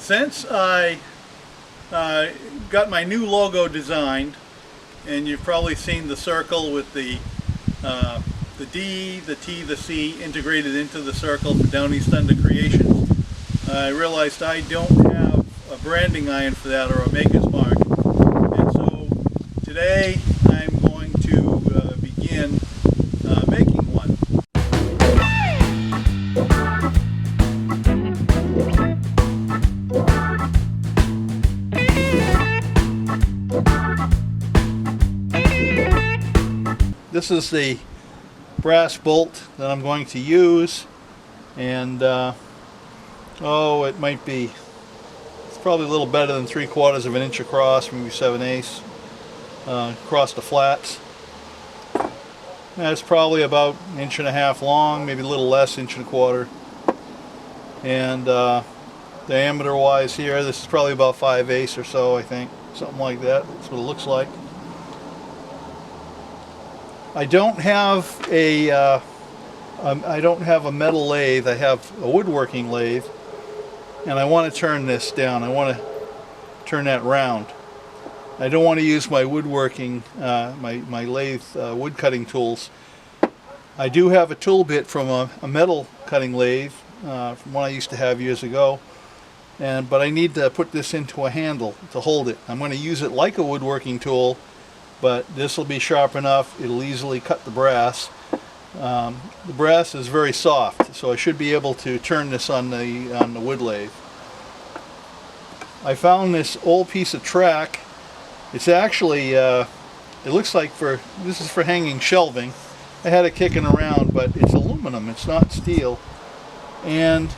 Since I got my new logo designed, and you've probably seen the circle with the D, the T, the C integrated into the circle for Downeast Thunder Creations, I realized I don't have a branding iron for that, or a maker's mark. And so today I'm going to begin making one. This is the brass bolt that I'm going to use, and oh, it might be, it's probably a little better than 3/4 of an inch across, maybe 7/8 across the flats. That's probably about 1.5 inches long, maybe a little less, 1.25 inches. And diameter wise here, this is probably about 5/8 or so, I think, something like that. That's what it looks like. I don't have a metal lathe. I have a woodworking lathe, and I want to turn this down. I want to turn that round. I don't want to use my woodworking, my lathe wood cutting tools. I do have a tool bit from a metal cutting lathe, from one I used to have years ago, but I need to put this into a handle to hold it. I'm going to use it like a woodworking tool, but this will be sharp enough, it'll easily cut the brass. The brass is very soft, so I should be able to turn this on the wood lathe. I found this old piece of track. It's actually, it looks like this is for hanging shelving. I had it kicking around, but it's aluminum, it's not steel. And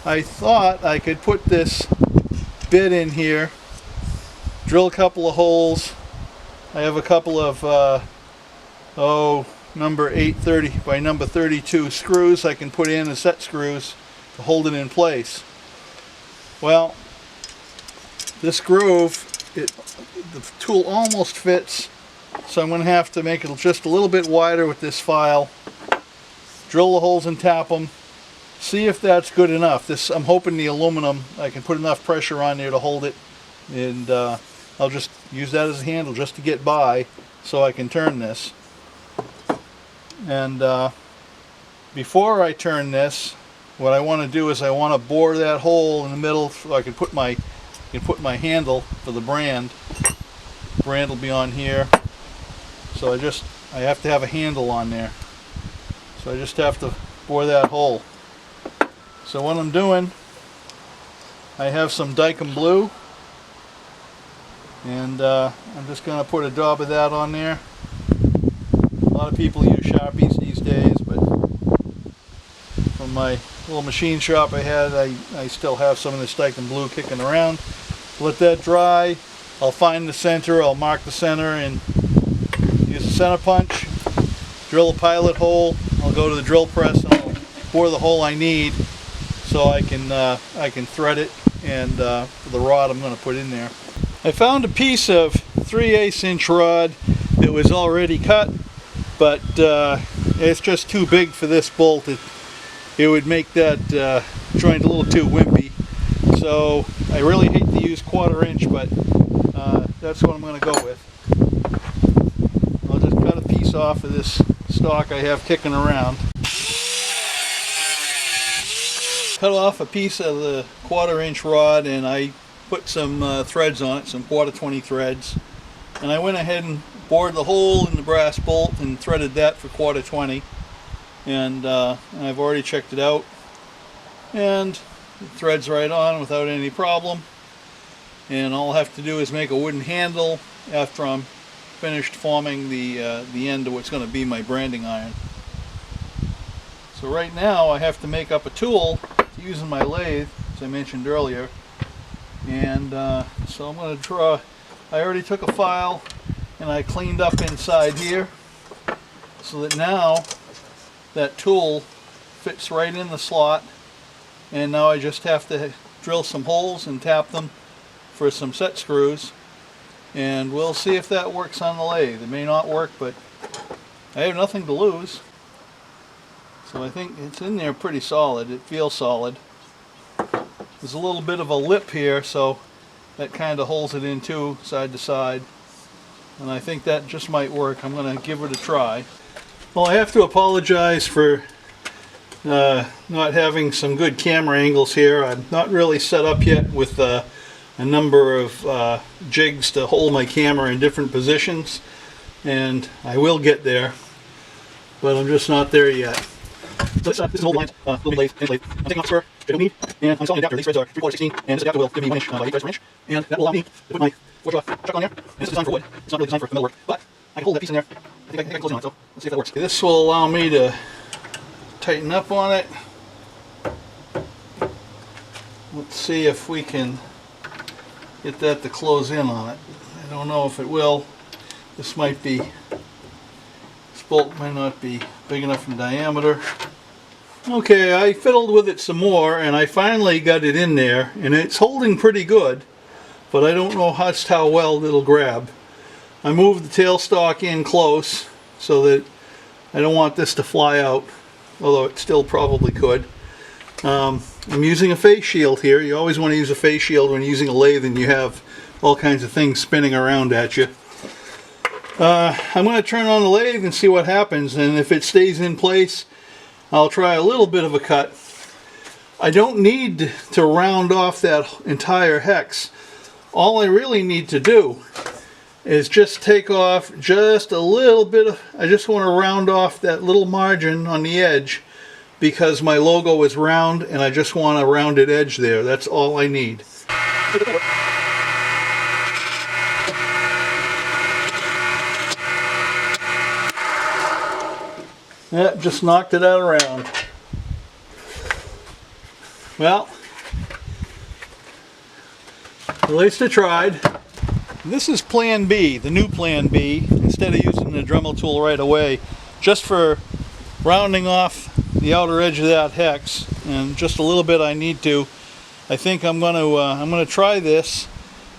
I thought I could put this bit in here, drill a couple of holes. I have a couple of number 830 by number 32 screws I can put in as set screws to hold it in place. Well, this groove, the tool almost fits, so I'm going to have to make it just a little bit wider with this file. Drill the holes and tap them. See if that's good enough. I'm hoping the aluminum, I can put enough pressure on there to hold it, and I'll just use that as a handle just to get by so I can turn this. And before I turn this, what I want to do is I want to bore that hole in the middle so I can put my handle for the brand. The brand will be on here. So I have to have a handle on there. So I just have to bore that hole. So what I'm doing, I have some Dykem Blue. And I'm just going to put a dab of that on there. A lot of people use Sharpies these days, but from my little machine shop I had, I still have some of this Dykem Blue kicking around. Let that dry. I'll find the center, I'll mark the center and use a center punch, drill a pilot hole. I'll go to the drill press and I'll bore the hole I need so I can thread it, and for the rod I'm going to put in there. I found a piece of 3/8 inch rod that was already cut, but it's just too big for this bolt. It would make that joint a little too wimpy. So I really hate to use 1/4 inch, but that's what I'm going to go with. I'll just cut a piece off of this stock I have kicking around. Cut off a piece of the 1/4 inch rod, and I put some threads on it, some 1/4 threads, and I went ahead and bored the hole in the brass bolt and threaded that for 1/4, and I've already checked it out, and it threads right on without any problem. And all I'll have to do is make a wooden handle after I'm finished forming the end of what's going to be my branding iron. So right now I have to make up a tool to use in my lathe, as I mentioned earlier. And so I'm going to draw. I already took a file and I cleaned up inside here so that now that tool fits right in the slot, and now I just have to drill some holes and tap them for some set screws, and we'll see if that works on the lathe. It may not work, but I have nothing to lose. So I think it's in there pretty solid. It feels solid. There's a little bit of a lip here, so that kind of holds it in too, side to side. And I think that just might work. I'm going to give it a try. Well, I have to apologize for not having some good camera angles here. I'm not really set up yet with a number of jigs to hold my camera in different positions, and I will get there, but I'm just not there yet. So this is an old line, little lathe. I'm taking off the spur, which I don't need, and I'm installing an adapter. These threads are 3/4 16, and this adapter will give me 1 inch by 8 threads per inch, and that will allow me to put my 4-jaw chuck on there. And this is designed for wood. It's not really designed for metal work, but I can hold that piece in there. I think I can close it on, so let's see if that works. This will allow me to tighten up on it. Let's see if we can get that to close in on it. I don't know if it will. This bolt might not be big enough in diameter. Okay, I fiddled with it some more and I finally got it in there, and it's holding pretty good, but I don't know just how well it'll grab. I moved the tailstock in close so that I don't want this to fly out, although it still probably could. I'm using a face shield here. You always want to use a face shield when you're using a lathe and you have all kinds of things spinning around at you. I'm going to turn on the lathe and see what happens, and if it stays in place, I'll try a little bit of a cut. I don't need to round off that entire hex. All I really need to do is just take off just a little bit of, I just want to round off that little margin on the edge, because my logo is round and I just want a rounded edge there. That's all I need. Yep, just knocked it out around. Well, at least I tried. This is Plan B, the new Plan B, instead of using the Dremel tool right away, just for rounding off the outer edge of that hex, and just a little bit I need to. I think I'm going to try this,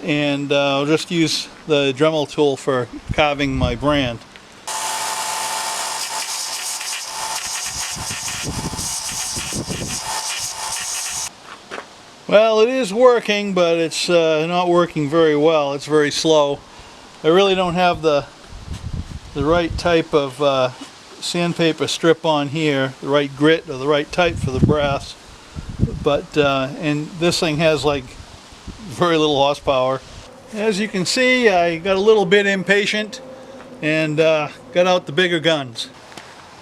and I'll just use the Dremel tool for carving my brand. Well, it is working, but it's not working very well. It's very slow. I really don't have the right type of sandpaper strip on here, the right grit or the right type for the brass. But and this thing has like very little horsepower. As you can see, I got a little bit impatient and got out the bigger guns.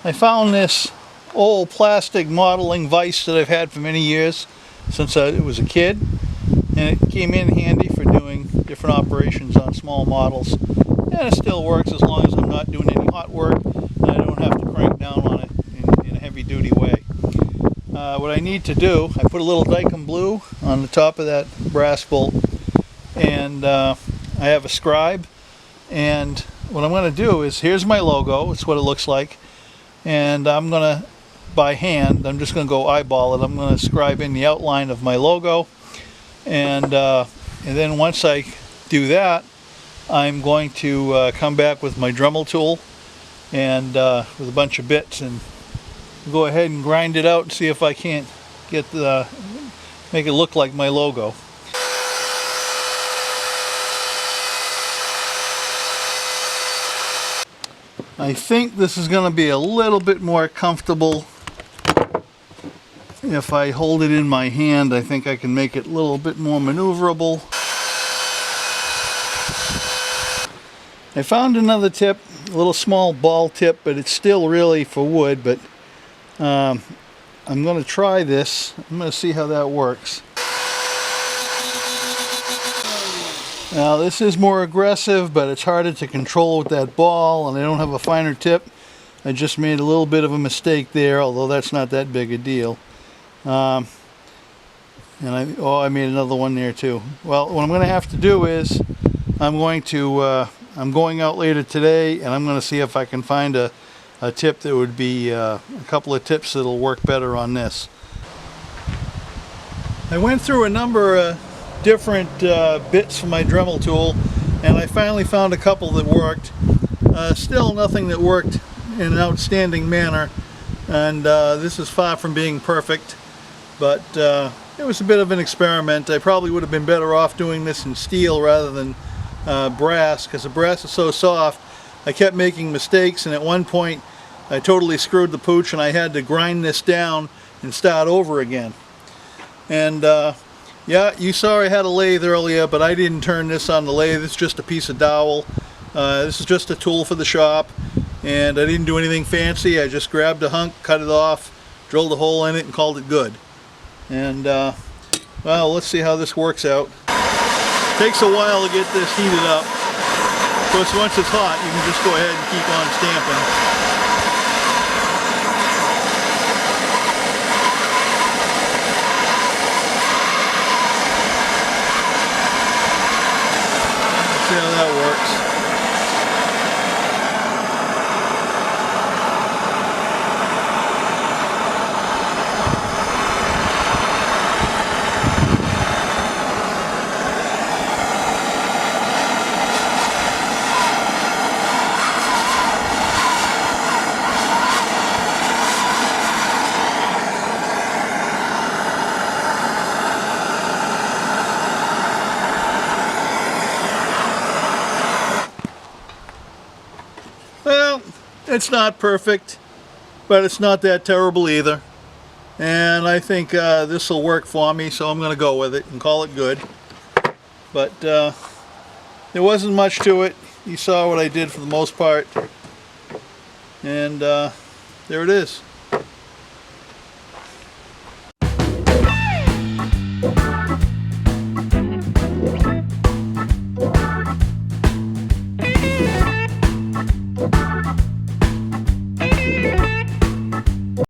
I found this old plastic modeling vise that I've had for many years, since I was a kid, and it came in handy for doing different operations on small models, and it still works as long as I'm not doing any hot work and I don't have to crank down on it in a heavy duty way. What I need to do, I put a little Dykem blue on the top of that brass bolt, and I have a scribe, and what I'm going to do is, here's my logo, it's what it looks like, and I'm going to, by hand, I'm just going to go eyeball it. I'm going to scribe in the outline of my logo, and then once I do that, I'm going to come back with my Dremel tool and with a bunch of bits and go ahead and grind it out and see if I can't get make it look like my logo. I think this is going to be a little bit more comfortable if I hold it in my hand. I think I can make it a little bit more maneuverable. I found another tip, a little small ball tip, but it's still really for wood, but I'm going to try this. I'm going to see how that works. Now this is more aggressive, but it's harder to control with that ball, and I don't have a finer tip. I just made a little bit of a mistake there, although that's not that big a deal. And I made another one there too. Well, what I'm going to have to do is I'm going out later today, and I'm going to see if I can find a tip that would be a couple of tips that'll work better on this. I went through a number of different bits for my Dremel tool, and I finally found a couple that worked. Still nothing that worked in an outstanding manner, and this is far from being perfect, but it was a bit of an experiment. I probably would have been better off doing this in steel rather than brass, because the brass is so soft. I kept making mistakes, and at one point I totally screwed the pooch, and I had to grind this down and start over again. And yeah, you saw I had a lathe earlier, but I didn't turn this on the lathe. It's just a piece of dowel. This is just a tool for the shop, and I didn't do anything fancy. I just grabbed a hunk, cut it off, drilled a hole in it, and called it good. And well, let's see how this works out. Takes a while to get this heated up. Of course, once it's hot, you can just go ahead and keep on stamping. See how that works. Well, it's not perfect, but it's not that terrible either. And I think this will work for me, so I'm going to go with it and call it good. But there wasn't much to it. You saw what I did for the most part. And there it is.